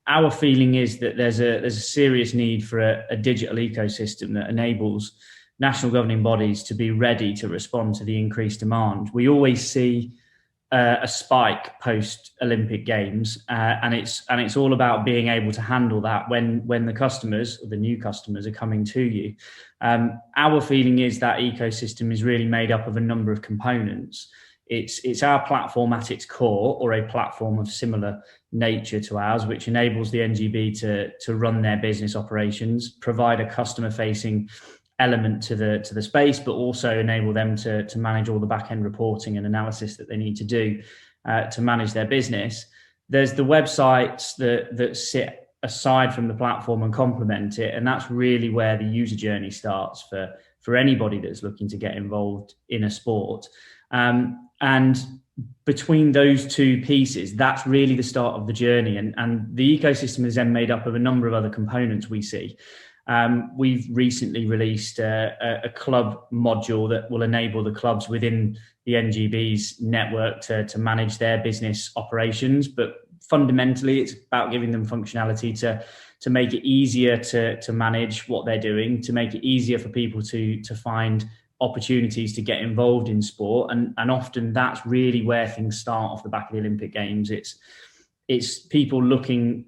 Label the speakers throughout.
Speaker 1: our feeling is that there's a serious need for a digital ecosystem that enables national governing bodies to be ready to respond to the increased demand. We always see a spike post Olympic Games, and it's all about being able to handle that when the customers, or the new customers, are coming to you. Our feeling is that ecosystem is really made up of a number of components. It's our platform at its core, or a platform of similar nature to ours, which enables the NGB to run their business operations, provide a customer-facing element to the space, but also enable them to manage all the back-end reporting and analysis that they need to do to manage their business. There's the websites that sit aside from the platform and complement it, and that's really where the user journey starts for anybody that's looking to get involved in a sport. And between those two pieces, that's really the start of the journey. And the ecosystem is then made up of a number of other components we see. We've recently released a club module that will enable the clubs within the NGBs network to manage their business operations. But fundamentally, it's about giving them functionality to make it easier to manage what they're doing, to make it easier for people to find opportunities to get involved in sport. And often that's really where things start off the back of the Olympic Games. It's people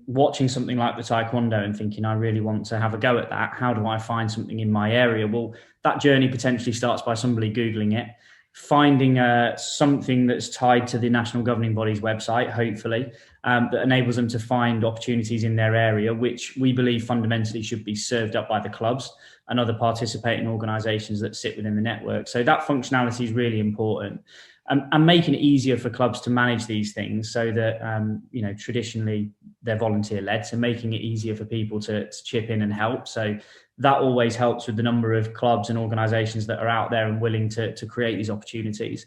Speaker 1: watching something like the taekwondo and thinking, I really want to have a go at that. How do I find something in my area? Well, that journey potentially starts by somebody Googling it, finding something that's tied to the national governing body's website, hopefully, that enables them to find opportunities in their area, which we believe fundamentally should be served up by the clubs and other participating organisations that sit within the network. So that functionality is really important. And making it easier for clubs to manage these things, so that traditionally they're volunteer led, so making it easier for people to chip in and help. So that always helps with the number of clubs and organisations that are out there and willing to create these opportunities.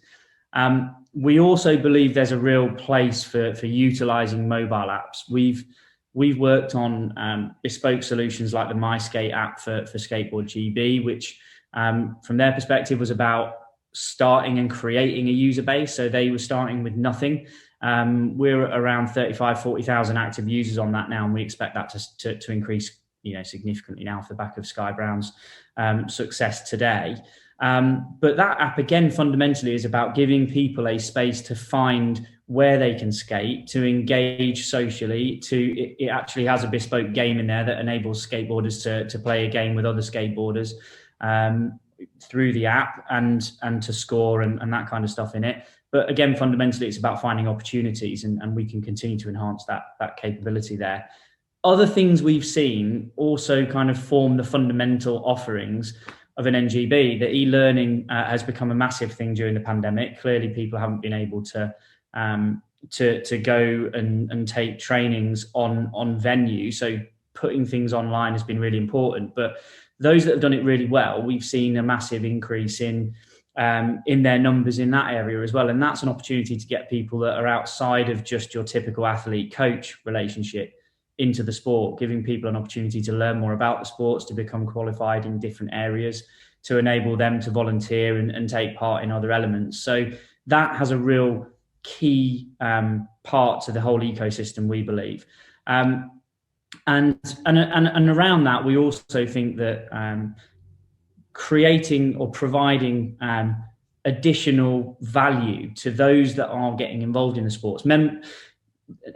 Speaker 1: We also believe there's a real place for utilising mobile apps. We've worked on bespoke solutions like the MySkate app for Skateboard GB, which from their perspective was about starting and creating a user base. So they were starting with nothing. We're around 40,000 active users on that now, and we expect that to increase significantly now off the back of Sky Brown's success today. But that app, again, fundamentally is about giving people a space to find where they can skate, to engage socially. It actually has a bespoke game in there that enables skateboarders to play a game with other skateboarders through the app and to score and that kind of stuff in it. But again, fundamentally, it's about finding opportunities, and we can continue to enhance that capability there. Other things we've seen also kind of form the fundamental offerings of an NGB. The e-learning has become a massive thing during the pandemic. Clearly, people haven't been able to go and take trainings on venue. So putting things online has been really important. But those that have done it really well, we've seen a massive increase in their numbers in that area as well. And that's an opportunity to get people that are outside of just your typical athlete-coach relationship into the sport, giving people an opportunity to learn more about the sports, to become qualified in different areas, to enable them to volunteer and take part in other elements. So that has a real key part to the whole ecosystem, we believe. And around that, we also think that creating or providing additional value to those that are getting involved in the sports.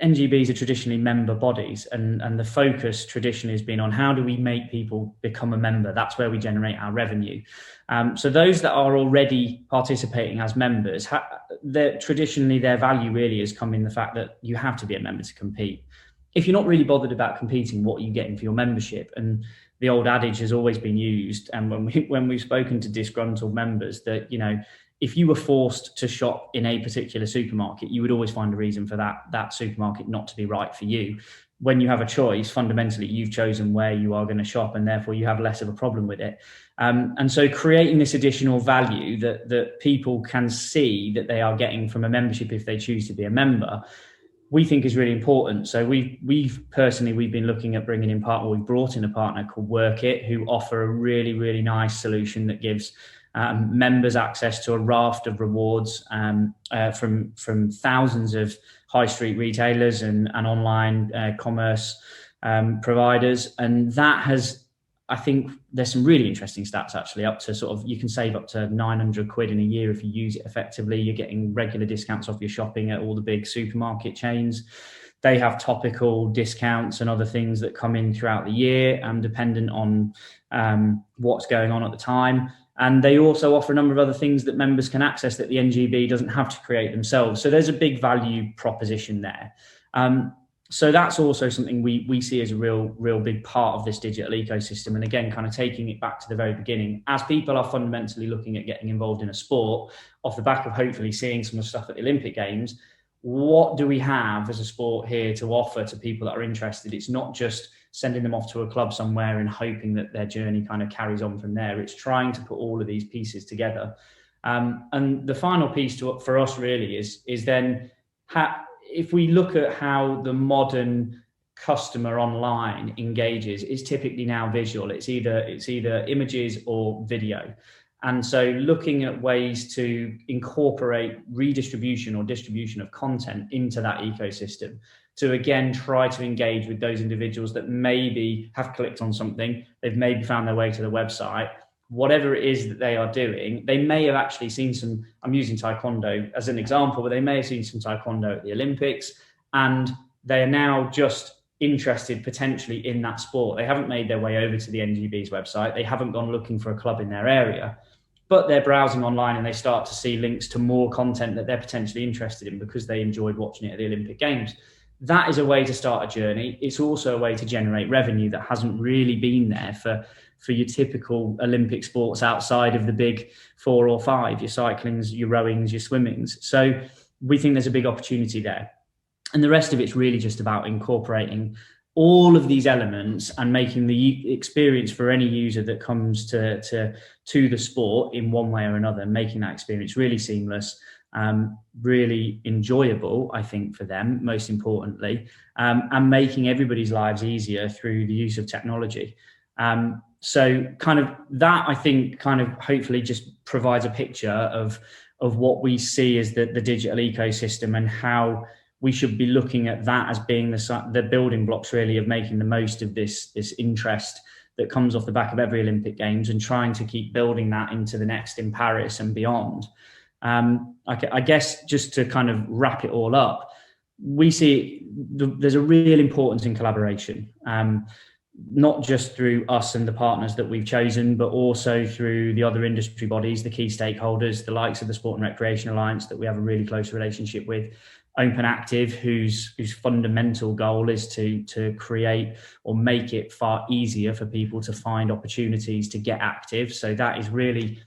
Speaker 1: NGBs are traditionally member bodies, and the focus traditionally has been on how do we make people become a member. That's where we generate our revenue. So those that are already participating as members, traditionally their value really has come in the fact that you have to be a member to compete. If you're not really bothered about competing, what are you getting for your membership? And the old adage has always been used, and when we've spoken to disgruntled members, that if you were forced to shop in a particular supermarket, you would always find a reason for that supermarket not to be right for you. When you have a choice, fundamentally, you've chosen where you are going to shop, and therefore you have less of a problem with it. And so creating this additional value that people can see that they are getting from a membership if they choose to be a member, we think is really important. So we've been looking at we've brought in a partner called Workit, who offer a really, really nice solution that gives members access to a raft of rewards from thousands of high street retailers and online commerce providers. And that has, I think there's some really interesting stats actually, up to sort of, you can save up to 900 quid in a year if you use it effectively. You're getting regular discounts off your shopping at all the big supermarket chains. They have topical discounts and other things that come in throughout the year, dependent on what's going on at the time. And they also offer a number of other things that members can access that the NGB doesn't have to create themselves. So there's a big value proposition there. So that's also something we see as a real big part of this digital ecosystem. And again, kind of taking it back to the very beginning, as people are fundamentally looking at getting involved in a sport, off the back of hopefully seeing some of the stuff at the Olympic Games, what do we have as a sport here to offer to people that are interested? It's not just sending them off to a club somewhere and hoping that their journey kind of carries on from there. It's trying to put all of these pieces together. And the final piece for us really is then if we look at how the modern customer online engages, it's typically now visual. It's either images or video. And so looking at ways to incorporate redistribution or distribution of content into that ecosystem to, again, try to engage with those individuals that maybe have clicked on something, they've maybe found their way to the website, whatever it is that they are doing, they may have actually seen some, I'm using Taekwondo as an example, but they may have seen some Taekwondo at the Olympics, and they are now just interested potentially in that sport. They haven't made their way over to the NGB's website. They haven't gone looking for a club in their area, but they're browsing online and they start to see links to more content that they're potentially interested in because they enjoyed watching it at the Olympic Games. That is a way to start a journey. It's also a way to generate revenue that hasn't really been there for your typical Olympic sports outside of the big 4 or 5, your cyclings, your rowings, your swimmings. So we think there's a big opportunity there. And the rest of it's really just about incorporating all of these elements and making the experience for any user that comes to the sport in one way or another, making that experience really seamless, really enjoyable, I think, for them, most importantly, and making everybody's lives easier through the use of technology. So kind of that, I think, kind of hopefully just provides a picture of what we see as the digital ecosystem and how we should be looking at that as being the building blocks really of making the most of this interest that comes off the back of every Olympic Games and trying to keep building that into the next in Paris and beyond. I guess just to kind of wrap it all up, we see there's a real importance in collaboration, not just through us and the partners that we've chosen, but also through the other industry bodies, the key stakeholders, the likes of the Sport and Recreation Alliance that we have a really close relationship with, Open Active, whose fundamental goal is to create or make it far easier for people to find opportunities to get active. So that is really,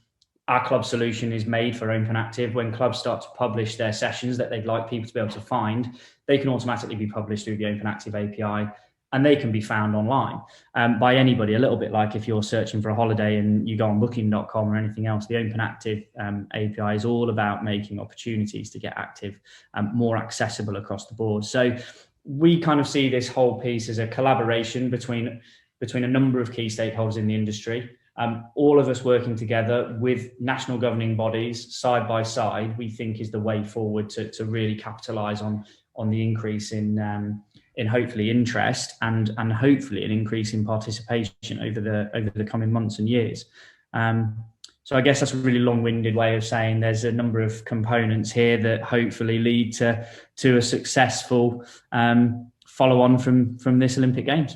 Speaker 1: our club solution is made for Open Active. When clubs start to publish their sessions that they'd like people to be able to find, they can automatically be published through the Open Active API, and they can be found online by anybody. A little bit like if you're searching for a holiday and you go on booking.com or anything else, the Open Active API is all about making opportunities to get active more accessible across the board. So we kind of see this whole piece as a collaboration between a number of key stakeholders in the industry. All of us working together with national governing bodies side by side, we think is the way forward to really capitalise on the increase in hopefully interest and hopefully an increase in participation over the coming months and years. So I guess that's a really long-winded way of saying there's a number of components here that hopefully lead to a successful follow-on from this Olympic Games.